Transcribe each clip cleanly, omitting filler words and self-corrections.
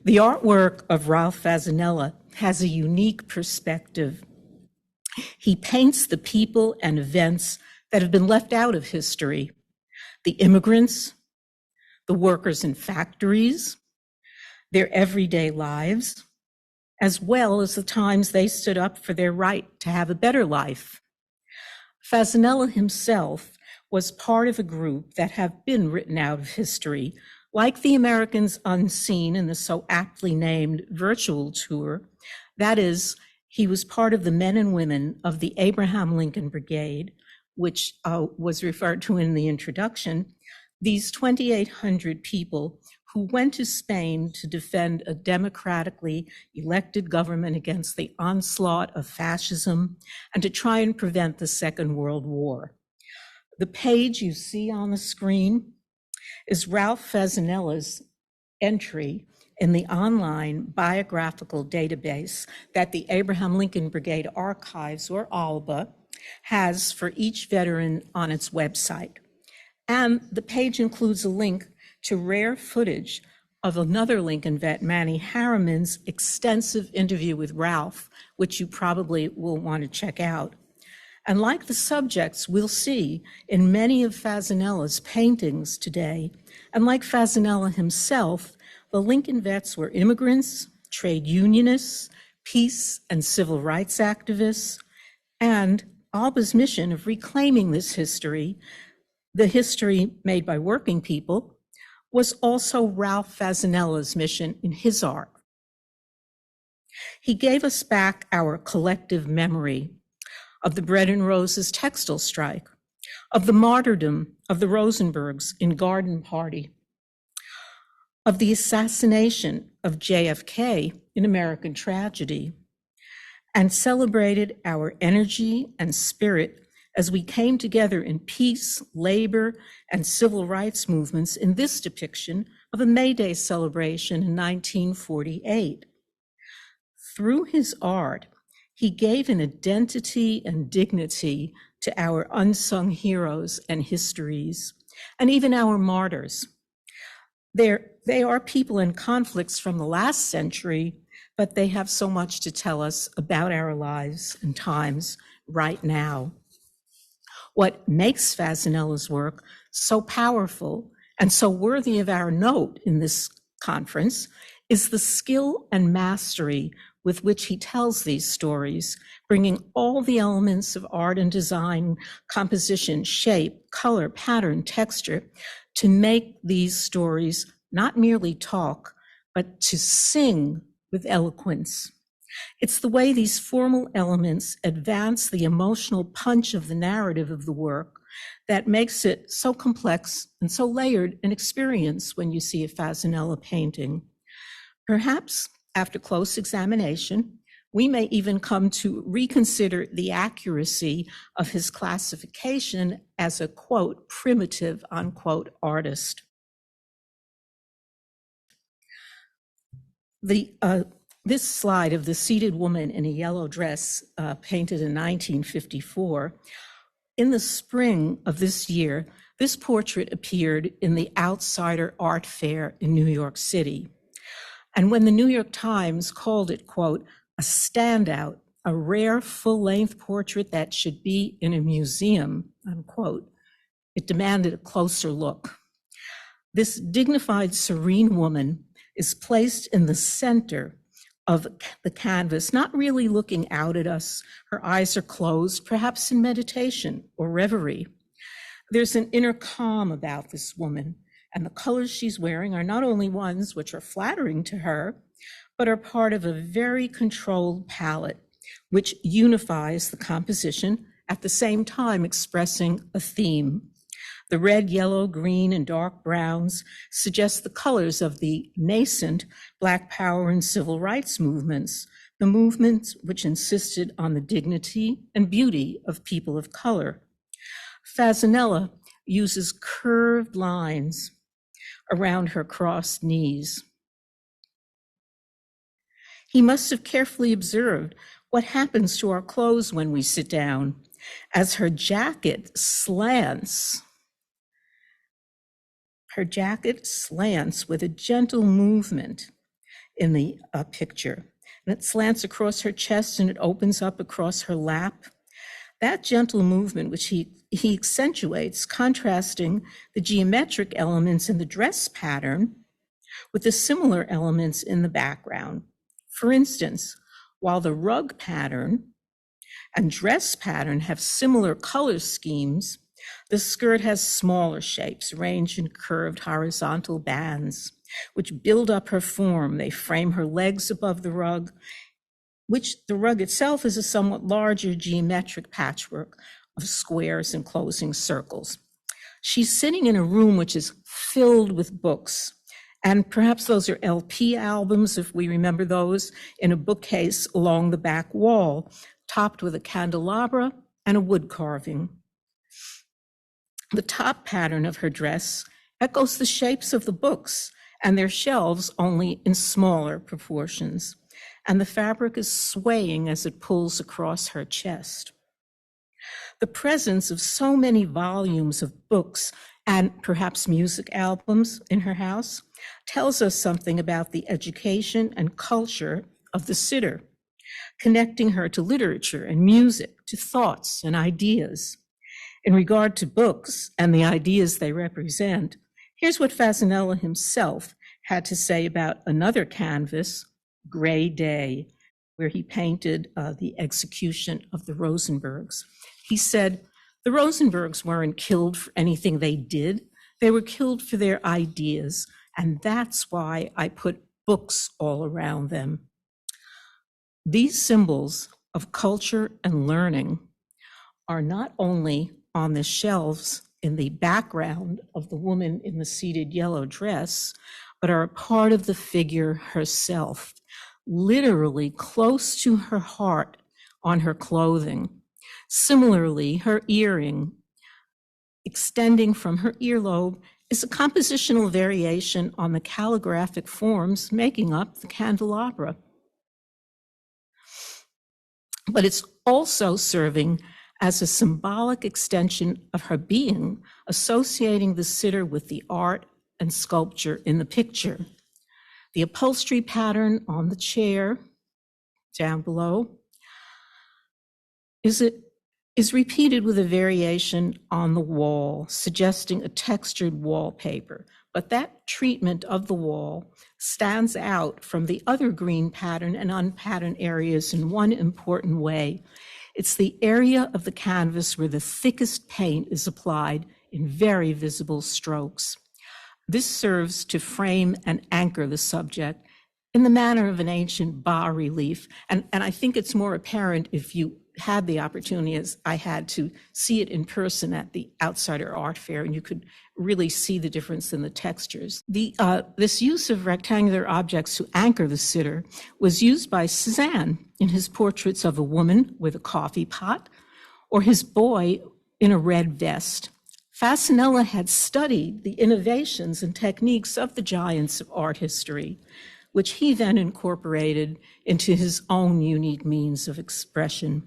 The artwork of Ralph Fasanella has a unique perspective. He paints the people and events that have been left out of history: the immigrants, the workers in factories, their everyday lives, as well as the times they stood up for their right to have a better life. Fasanella himself was part of a group that have been written out of history, like the Americans Unseen in the so aptly named virtual tour. That is, he was part of the men and women of the Abraham Lincoln Brigade, which was referred to in the introduction. These 2,800 people who went to Spain to defend a democratically elected government against the onslaught of fascism and to try and prevent the Second World War. The page you see on the screen is Ralph Fasanella's entry in the online biographical database that the Abraham Lincoln Brigade Archives, or ALBA, has for each veteran on its website. And the page includes a link to rare footage of another Lincoln vet, Manny Harriman's extensive interview with Ralph, which you probably will want to check out. And like the subjects we'll see in many of Fasanella's paintings today, and like Fasanella himself, the Lincoln vets were immigrants, trade unionists, peace and civil rights activists, and ALBA's mission of reclaiming this history, the history made by working people, was also Ralph Fasanella's mission in his art. He gave us back our collective memory of the Bread and Roses textile strike, of the martyrdom of the Rosenbergs in Garden Party, of the assassination of JFK in American Tragedy, and celebrated our energy and spirit as we came together in peace, labor, and civil rights movements in this depiction of a May Day celebration in 1948. Through his art, he gave an identity and dignity to our unsung heroes and histories, and even our martyrs. They are people in conflicts from the last century, but they have so much to tell us about our lives and times right now. What makes Fasanella's work so powerful and so worthy of our note in this conference is the skill and mastery with which he tells these stories, bringing all the elements of art and design, composition, shape, color, pattern, texture, to make these stories not merely talk, but to sing with eloquence. It's the way these formal elements advance the emotional punch of the narrative of the work that makes it so complex and so layered an experience when you see a Fasanella painting. Perhaps after close examination, we may even come to reconsider the accuracy of his classification as a, quote, primitive, unquote, artist. This slide of the seated woman in a yellow dress painted in 1954, in the spring of this year, this portrait appeared in the Outsider Art Fair in New York City. And when the New York Times called it, quote, a standout, a rare full-length portrait that should be in a museum, unquote, it demanded a closer look. This dignified, serene woman is placed in the center of the canvas, not really looking out at us. Her eyes are closed, perhaps in meditation or reverie. There's an inner calm about this woman, and the colors she's wearing are not only ones which are flattering to her, but are part of a very controlled palette, which unifies the composition at the same time expressing a theme. The red, yellow, green, and dark browns suggest the colors of the nascent Black Power and civil rights movements, the movements which insisted on the dignity and beauty of people of color. Fasanella uses curved lines around her crossed knees. He must have carefully observed what happens to our clothes when we sit down, as her jacket slants. Her jacket slants with a gentle movement. in the picture. And it slants across her chest and it opens up across her lap. That gentle movement, which he accentuates, contrasting the geometric elements in the dress pattern with the similar elements in the background. For instance, while the rug pattern and dress pattern have similar color schemes, the skirt has smaller shapes, arranged in curved horizontal bands, which build up her form. They frame her legs above the rug, which the rug itself is a somewhat larger geometric patchwork of squares and closing circles. She's sitting in a room which is filled with books, and perhaps those are LP albums, if we remember those, in a bookcase along the back wall, topped with a candelabra and a wood carving. The top pattern of her dress echoes the shapes of the books and their shelves, only in smaller proportions. And the fabric is swaying as it pulls across her chest. The presence of so many volumes of books and perhaps music albums in her house tells us something about the education and culture of the sitter, connecting her to literature and music, to thoughts and ideas. In regard to books and the ideas they represent, here's what Fasanella himself had to say about another canvas, Gray Day, where he painted the execution of the Rosenbergs. He said, the Rosenbergs weren't killed for anything they did. They were killed for their ideas. And that's why I put books all around them. These symbols of culture and learning are not only on the shelves in the background of the woman in the seated yellow dress, but are a part of the figure herself, literally close to her heart on her clothing. Similarly, her earring, extending from her earlobe, is a compositional variation on the calligraphic forms making up the candelabra. But it's also serving as a symbolic extension of her being, associating the sitter with the art and sculpture in the picture. The upholstery pattern on the chair down below is repeated with a variation on the wall, suggesting a textured wallpaper. But that treatment of the wall stands out from the other green pattern and unpatterned areas in one important way. It's the area of the canvas where the thickest paint is applied in very visible strokes. This serves to frame and anchor the subject in the manner of an ancient bas-relief. And I think it's more apparent if you had the opportunity, as I had, to see it in person at the Outsider Art Fair, and you could really see the difference in the textures. This use of rectangular objects to anchor the sitter was used by Cézanne in his portraits of a woman with a coffee pot or his boy in a red vest. Fasanella had studied the innovations and techniques of the giants of art history, which he then incorporated into his own unique means of expression.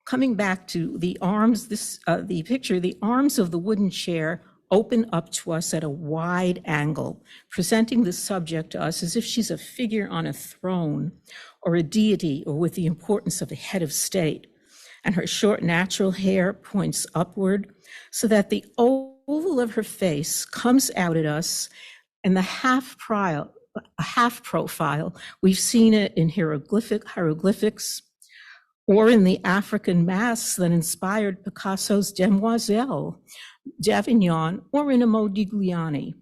Coming back to the arms, the picture, the arms of the wooden chair open up to us at a wide angle, presenting the subject to us as if she's a figure on a throne or a deity, or with the importance of a head of state. And her short natural hair points upward so that the oval of her face comes out at us in the half profile. We've seen it in hieroglyphics, or in the African masks that inspired Picasso's Demoiselle d'Avignon, or in a Modigliani.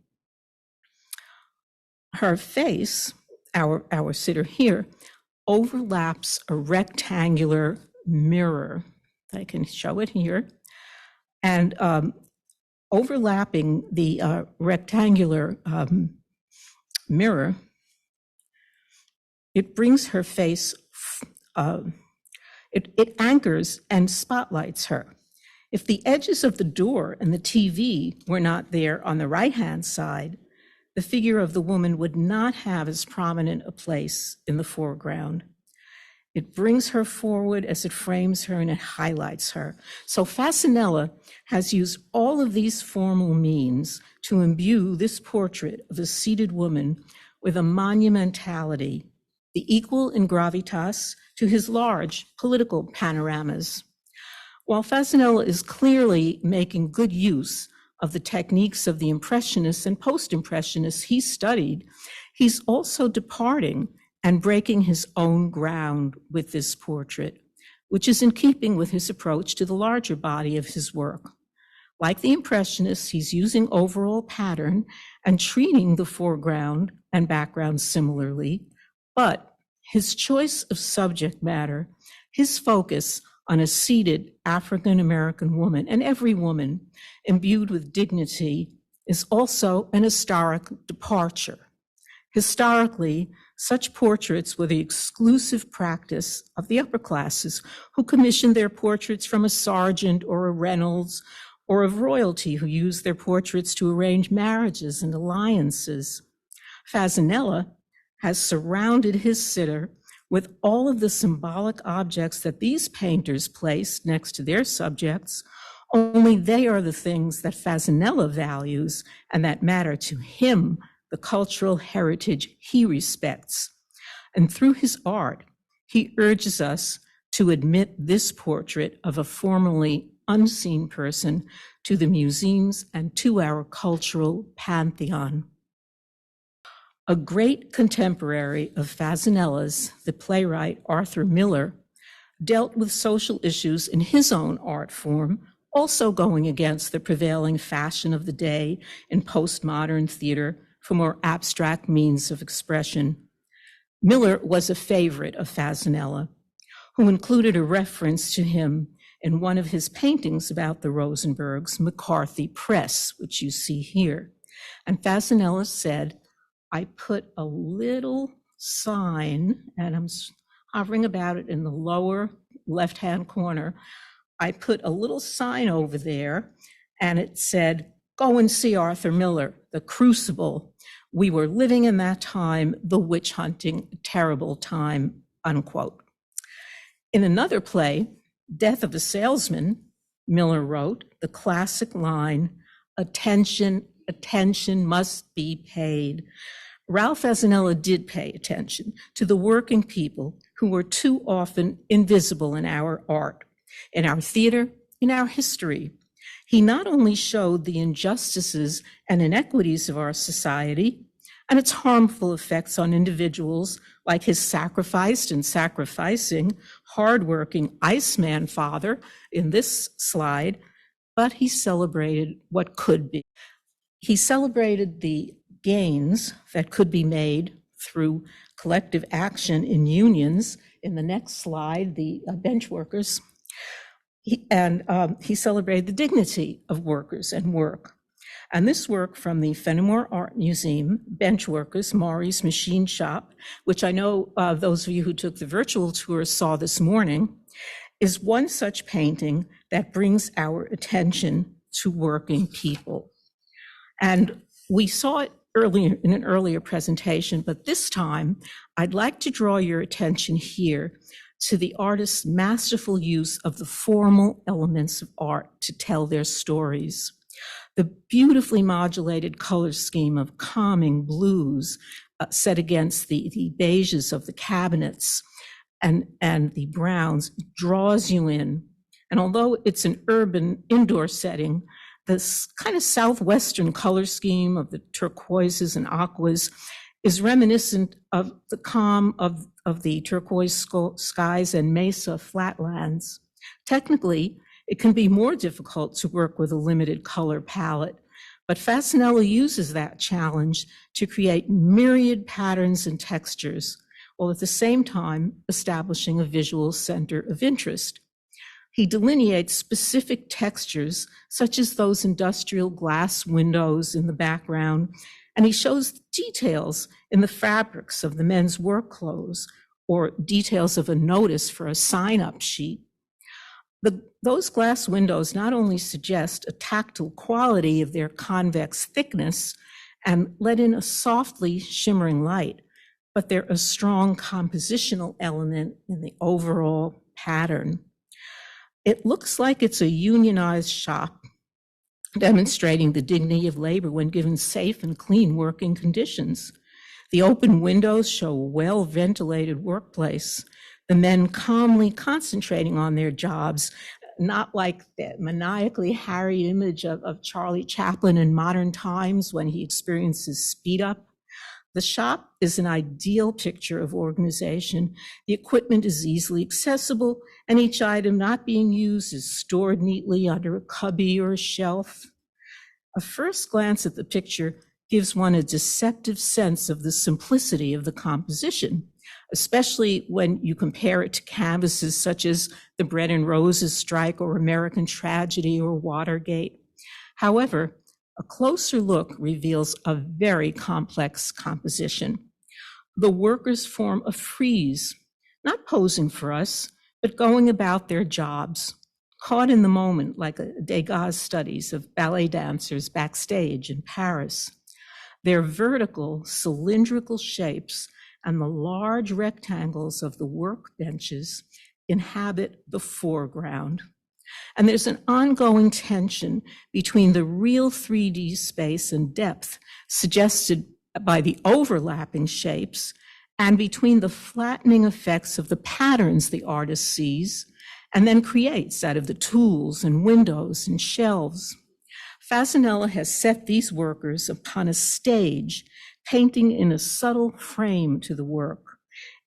Her face, our sitter here, overlaps a rectangular mirror. I can show it here. And overlapping the rectangular mirror, it brings her face, it anchors and spotlights her. If the edges of the door and the TV were not there on the right-hand side, the figure of the woman would not have as prominent a place in the foreground. It brings her forward as it frames her and it highlights her. So Fasanella has used all of these formal means to imbue this portrait of a seated woman with a monumentality, the equal in gravitas to his large political panoramas. While Fasanella is clearly making good use of the techniques of the Impressionists and Post-Impressionists he studied, he's also departing and breaking his own ground with this portrait, which is in keeping with his approach to the larger body of his work. Like the Impressionists, he's using overall pattern and treating the foreground and background similarly, but his choice of subject matter, his focus on a seated African-American woman, and every woman imbued with dignity, is also an historic departure. Historically, such portraits were the exclusive practice of the upper classes, who commissioned their portraits from a Sargent or a Reynolds, or of royalty who used their portraits to arrange marriages and alliances. Fasanella has surrounded his sitter with all of the symbolic objects that these painters placed next to their subjects, only they are the things that Fasanella values and that matter to him, the cultural heritage he respects. And through his art, he urges us to admit this portrait of a formerly unseen person to the museums and to our cultural pantheon. A great contemporary of Fasanella's, the playwright Arthur Miller, dealt with social issues in his own art form, also going against the prevailing fashion of the day in postmodern theater for more abstract means of expression. Miller was a favorite of Fasanella, who included a reference to him in one of his paintings about the Rosenbergs, McCarthy Press, which you see here. And Fasanella said, I put a little sign, and I'm hovering about it in the lower left-hand corner. I put a little sign over there, and it said, go and see Arthur Miller, The Crucible. We were living in that time, the witch hunting, terrible time, unquote. In another play, Death of a Salesman, Miller wrote the classic line, attention, attention must be paid. Ralph Fasanella did pay attention to the working people who were too often invisible in our art, in our theater, in our history. He not only showed the injustices and inequities of our society and its harmful effects on individuals, like his sacrificed and sacrificing, hardworking Iceman father in this slide, but he celebrated what could be. He celebrated the gains that could be made through collective action in unions. In the next slide, the bench workers. He celebrated the dignity of workers and work. And this work from the Fenimore Art Museum, Bench Workers, Maury's Machine Shop, which I know those of you who took the virtual tour saw this morning, is one such painting that brings our attention to working people. And we saw it earlier in an earlier presentation, but this time I'd like to draw your attention here to the artist's masterful use of the formal elements of art to tell their stories. The beautifully modulated color scheme of calming blues set against the beiges of the cabinets and the browns draws you in. And although it's an urban indoor setting, this kind of southwestern color scheme of the turquoises and aquas is reminiscent of the calm of the turquoise skies and mesa flatlands. Technically, it can be more difficult to work with a limited color palette, but Fasanella uses that challenge to create myriad patterns and textures, while at the same time establishing a visual center of interest. He delineates specific textures, such as those industrial glass windows in the background, and he shows details in the fabrics of the men's work clothes or details of a notice for a sign-up sheet. Those glass windows not only suggest a tactile quality of their convex thickness and let in a softly shimmering light, but they're a strong compositional element in the overall pattern. It looks like it's a unionized shop, demonstrating the dignity of labor when given safe and clean working conditions. The open windows show a well-ventilated workplace, the men calmly concentrating on their jobs, not like that maniacally harried image of Charlie Chaplin in modern times when he experiences speed up. The shop is an ideal picture of organization. The equipment is easily accessible, and each item not being used is stored neatly under a cubby or a shelf. A first glance at the picture gives one a deceptive sense of the simplicity of the composition, especially when you compare it to canvases such as the Bread and Roses strike or American Tragedy or Watergate. However, a closer look reveals a very complex composition. The workers form a frieze, not posing for us, but going about their jobs, caught in the moment like Degas' studies of ballet dancers backstage in Paris. Their vertical, cylindrical shapes and the large rectangles of the workbenches inhabit the foreground. And there's an ongoing tension between the real 3D space and depth suggested by the overlapping shapes and between the flattening effects of the patterns the artist sees and then creates out of the tools and windows and shelves. Fasanella has set these workers upon a stage, painting in a subtle frame to the work.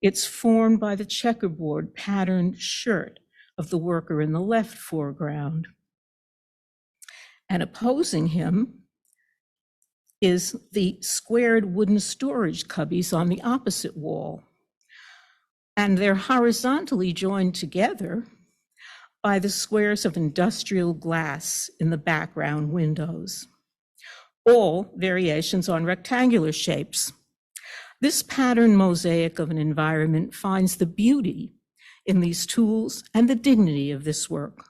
It's formed by the checkerboard patterned shirt of the worker in the left foreground. And opposing him is the squared wooden storage cubbies on the opposite wall. And they're horizontally joined together by the squares of industrial glass in the background windows, all variations on rectangular shapes. This pattern mosaic of an environment finds the beauty in these tools and the dignity of this work.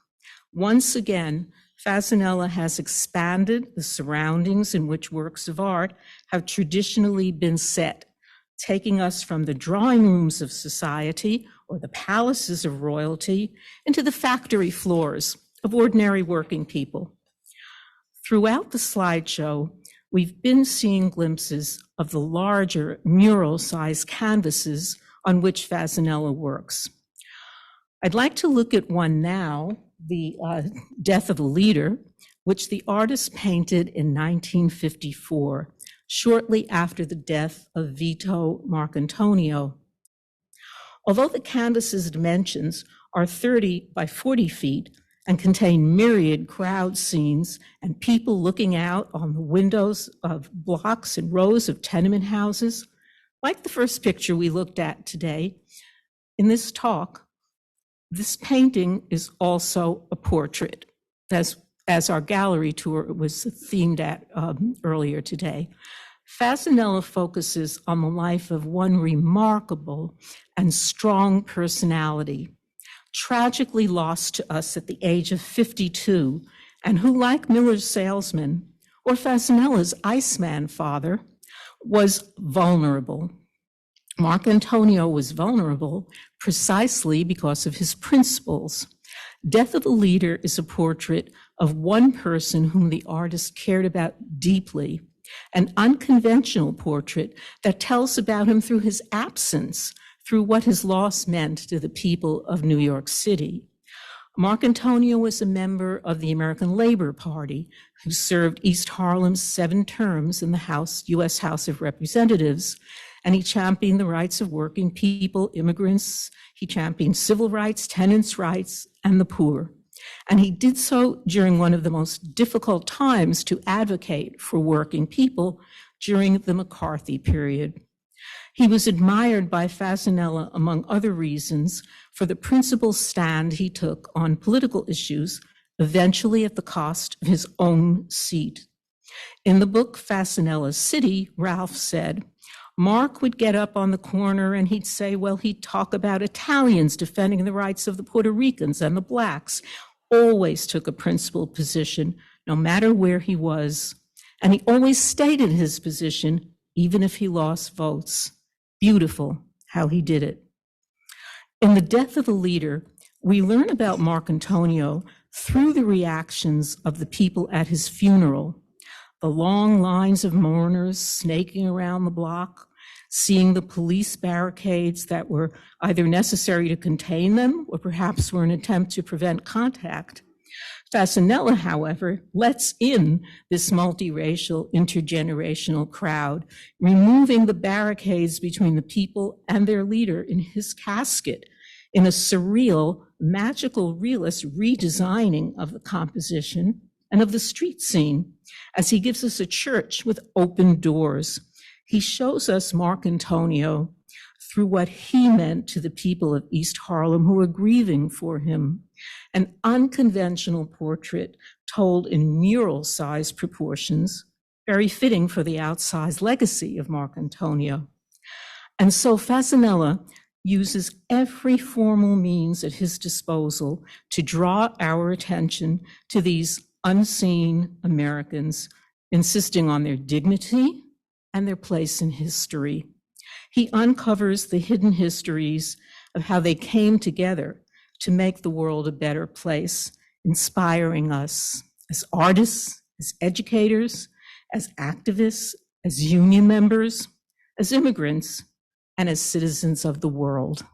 Once again, Fasanella has expanded the surroundings in which works of art have traditionally been set, taking us from the drawing rooms of society or the palaces of royalty into the factory floors of ordinary working people. Throughout the slideshow, we've been seeing glimpses of the larger mural-sized canvases on which Fasanella works. I'd like to look at one now, the Death of a Leader, which the artist painted in 1954, shortly after the death of Vito Marcantonio. Although the canvas's dimensions are 30 by 40 feet and contain myriad crowd scenes and people looking out on the windows of blocks and rows of tenement houses, like the first picture we looked at today, in this talk, this painting is also a portrait, as our gallery tour was themed at earlier today. Fasanella focuses on the life of one remarkable and strong personality, tragically lost to us at the age of 52, and who, like Miller's salesman or Fasanella's Iceman father, was vulnerable. Marcantonio was vulnerable precisely because of his principles. Death of a Leader is a portrait of one person whom the artist cared about deeply, an unconventional portrait that tells about him through his absence, through what his loss meant to the people of New York City. Marcantonio was a member of the American Labor Party who served East Harlem's 7 terms in the U.S. House of Representatives, and he championed the rights of working people, immigrants. He championed civil rights, tenants' rights, and the poor. And he did so during one of the most difficult times to advocate for working people during the McCarthy period. He was admired by Fasanella, among other reasons, for the principled stand he took on political issues, eventually at the cost of his own seat. In the book Fasanella's City, Ralph said, Mark would get up on the corner and he'd say, well, he'd talk about Italians defending the rights of the Puerto Ricans and the blacks. Always took a principled position, no matter where he was. And he always stated his position, even if he lost votes. Beautiful how he did it. In The Death of a Leader, we learn about Marcantonio through the reactions of the people at his funeral, the long lines of mourners snaking around the block, seeing the police barricades that were either necessary to contain them or perhaps were an attempt to prevent contact. Fasanella, however, lets in this multiracial, intergenerational crowd, removing the barricades between the people and their leader in his casket in a surreal, magical, realist redesigning of the composition and of the street scene, as he gives us a church with open doors. He shows us Marcantonio through what he meant to the people of East Harlem who were grieving for him, an unconventional portrait told in mural-sized proportions, very fitting for the outsized legacy of Marcantonio. And so Fasanella uses every formal means at his disposal to draw our attention to these unseen Americans, insisting on their dignity and their place in history. He uncovers the hidden histories of how they came together to make the world a better place, inspiring us as artists, as educators, as activists, as union members, as immigrants, and as citizens of the world.